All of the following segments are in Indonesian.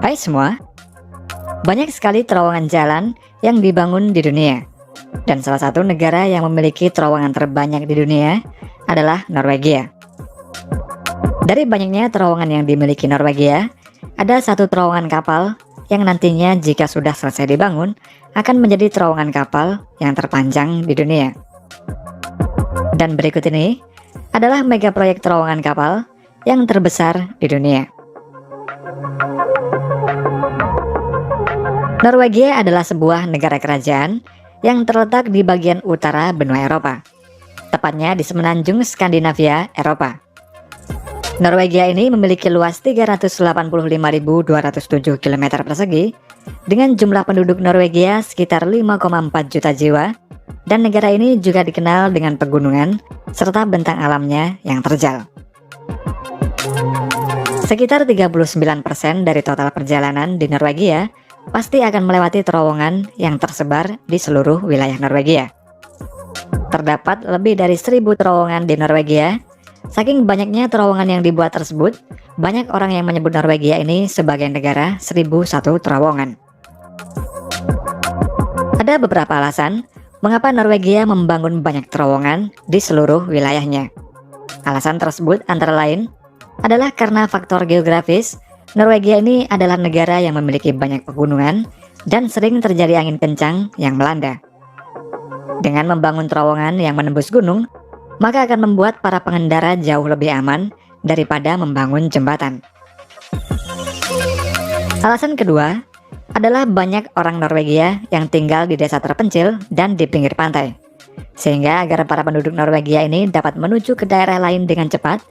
Hai semua, banyak sekali terowongan jalan yang dibangun di dunia. Dan salah satu negara yang memiliki terowongan terbanyak di dunia adalah Norwegia. Dari banyaknya terowongan yang dimiliki Norwegia, ada satu terowongan kapal yang nantinya jika sudah selesai dibangun akan menjadi terowongan kapal yang terpanjang di dunia. Dan berikut ini adalah mega proyek terowongan kapal yang terbesar di dunia. Norwegia adalah sebuah negara kerajaan yang terletak di bagian utara benua Eropa, tepatnya di semenanjung Skandinavia, Eropa. Norwegia ini memiliki luas 385.207 km persegi dengan jumlah penduduk Norwegia sekitar 5,4 juta jiwa, dan negara ini juga dikenal dengan pegunungan serta bentang alamnya yang terjal. Sekitar 39% dari total perjalanan di Norwegia pasti akan melewati terowongan yang tersebar di seluruh wilayah Norwegia. Terdapat lebih dari 1.000 terowongan di Norwegia. Saking banyaknya terowongan yang dibuat tersebut, banyak orang yang menyebut Norwegia ini sebagai negara 1.001 terowongan. Ada beberapa alasan mengapa Norwegia membangun banyak terowongan di seluruh wilayahnya. Alasan tersebut antara lain adalah karena faktor geografis. Norwegia ini adalah negara yang memiliki banyak pegunungan dan sering terjadi angin kencang yang melanda. Dengan membangun terowongan yang menembus gunung, maka akan membuat para pengendara jauh lebih aman daripada membangun jembatan. Alasan kedua adalah banyak orang Norwegia yang tinggal di desa terpencil dan di pinggir pantai. Sehingga agar para penduduk Norwegia ini dapat menuju ke daerah lain dengan cepat,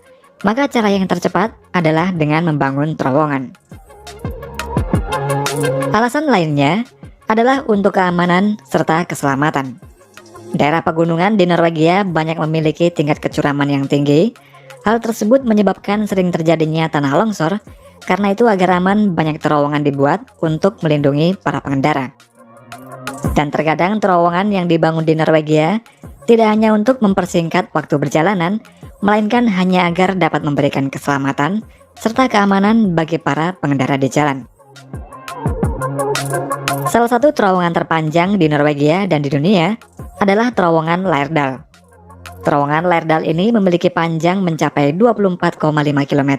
maka cara yang tercepat adalah dengan membangun terowongan. Alasan lainnya adalah untuk keamanan serta keselamatan. Daerah pegunungan di Norwegia banyak memiliki tingkat kecuraman yang tinggi. Hal tersebut menyebabkan sering terjadinya tanah longsor. Karena itu agar aman, banyak terowongan dibuat untuk melindungi para pengendara. Dan terkadang terowongan yang dibangun di Norwegia tidak hanya untuk mempersingkat waktu perjalanan, melainkan hanya agar dapat memberikan keselamatan serta keamanan bagi para pengendara di jalan. Salah satu terowongan terpanjang di Norwegia dan di dunia adalah terowongan Lærdal. Terowongan Lærdal ini memiliki panjang mencapai 24,5 km.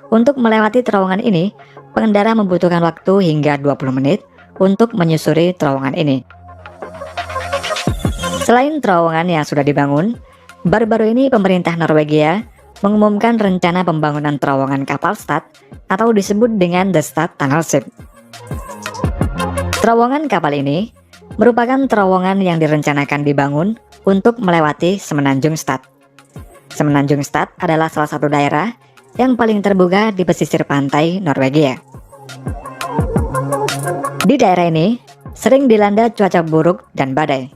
Untuk melewati terowongan ini, pengendara membutuhkan waktu hingga 20 menit untuk menyusuri terowongan ini. Selain terowongan yang sudah dibangun, baru-baru ini pemerintah Norwegia mengumumkan rencana pembangunan terowongan kapal Stad atau disebut dengan The Stad Tunnel Ship. Terowongan kapal ini merupakan terowongan yang direncanakan dibangun untuk melewati Semenanjung Stad. Semenanjung Stad adalah salah satu daerah yang paling terbuka di pesisir pantai Norwegia. Di daerah ini sering dilanda cuaca buruk dan badai.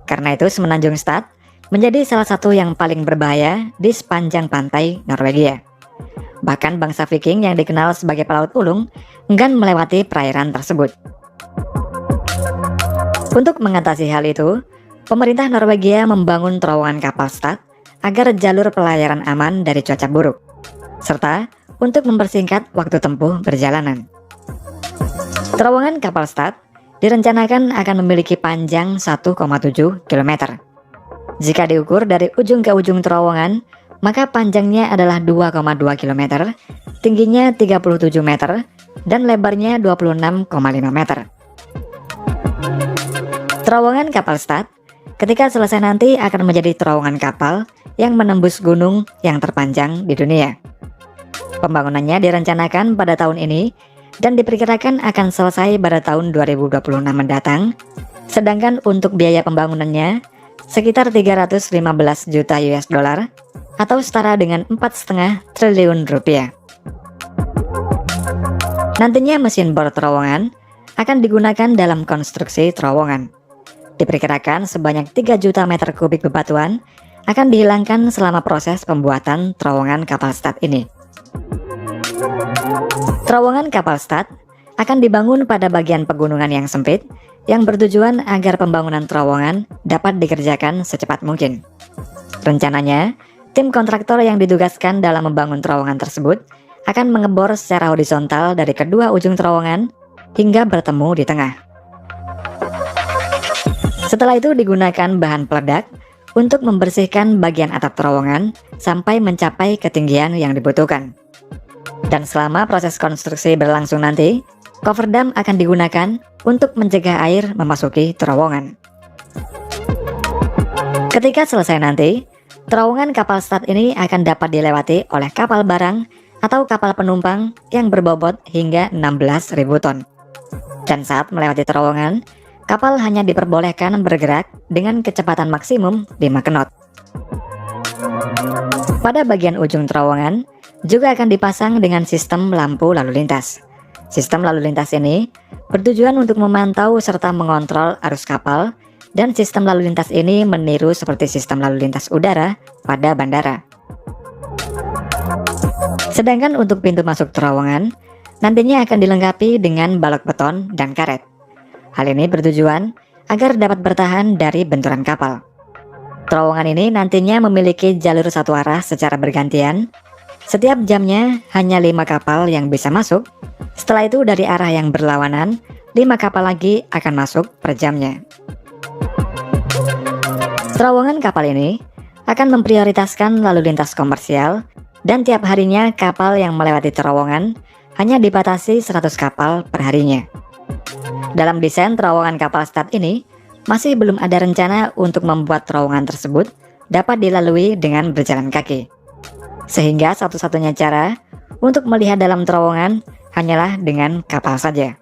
Karena itu Semenanjung Stad menjadi salah satu yang paling berbahaya di sepanjang pantai Norwegia. Bahkan bangsa Viking yang dikenal sebagai pelaut ulung enggan melewati perairan tersebut. Untuk mengatasi hal itu, pemerintah Norwegia membangun terowongan kapal Stad agar jalur pelayaran aman dari cuaca buruk, serta untuk mempersingkat waktu tempuh perjalanan. Terowongan kapal Stad direncanakan akan memiliki panjang 1,7 km. Jika diukur dari ujung ke ujung terowongan, maka panjangnya adalah 2,2 km, tingginya 37 meter, dan lebarnya 26,5 meter. Terowongan kapal Stad ketika selesai nanti akan menjadi terowongan kapal yang menembus gunung yang terpanjang di dunia. Pembangunannya direncanakan pada tahun ini dan diperkirakan akan selesai pada tahun 2026 mendatang, sedangkan untuk biaya pembangunannya sekitar 315 juta US dollar atau setara dengan 4,5 triliun rupiah. Nantinya mesin bor terowongan akan digunakan dalam konstruksi terowongan. Diperkirakan sebanyak 3 juta meter kubik bebatuan akan dihilangkan selama proses pembuatan terowongan kapal Stad ini. Terowongan kapal Stad akan dibangun pada bagian pegunungan yang sempit yang bertujuan agar pembangunan terowongan dapat dikerjakan secepat mungkin. Rencananya, tim kontraktor yang ditugaskan dalam membangun terowongan tersebut akan mengebor secara horizontal dari kedua ujung terowongan hingga bertemu di tengah. Setelah itu digunakan bahan peledak untuk membersihkan bagian atap terowongan sampai mencapai ketinggian yang dibutuhkan. Dan selama proses konstruksi berlangsung nanti, cover dam akan digunakan untuk mencegah air memasuki terowongan. Ketika selesai nanti, terowongan kapal start ini akan dapat dilewati oleh kapal barang atau kapal penumpang yang berbobot hingga 16.000 ton. Dan saat melewati terowongan, kapal hanya diperbolehkan bergerak dengan kecepatan maksimum 5 knot. Pada bagian ujung terowongan juga akan dipasang dengan sistem lampu lalu lintas. Sistem lalu lintas ini bertujuan untuk memantau serta mengontrol arus kapal, dan sistem lalu lintas ini meniru seperti sistem lalu lintas udara pada bandara. Sedangkan untuk pintu masuk terowongan, nantinya akan dilengkapi dengan balok beton dan karet. Hal ini bertujuan agar dapat bertahan dari benturan kapal. Terowongan ini nantinya memiliki jalur satu arah secara bergantian. Setiap jamnya hanya 5 kapal yang bisa masuk. Setelah itu dari arah yang berlawanan, 5 kapal lagi akan masuk per jamnya. Terowongan kapal ini akan memprioritaskan lalu lintas komersial, dan tiap harinya kapal yang melewati terowongan hanya dibatasi 100 kapal per harinya. Dalam desain terowongan kapal start ini, masih belum ada rencana untuk membuat terowongan tersebut dapat dilalui dengan berjalan kaki. Sehingga satu-satunya cara untuk melihat dalam terowongan hanyalah dengan kapal saja.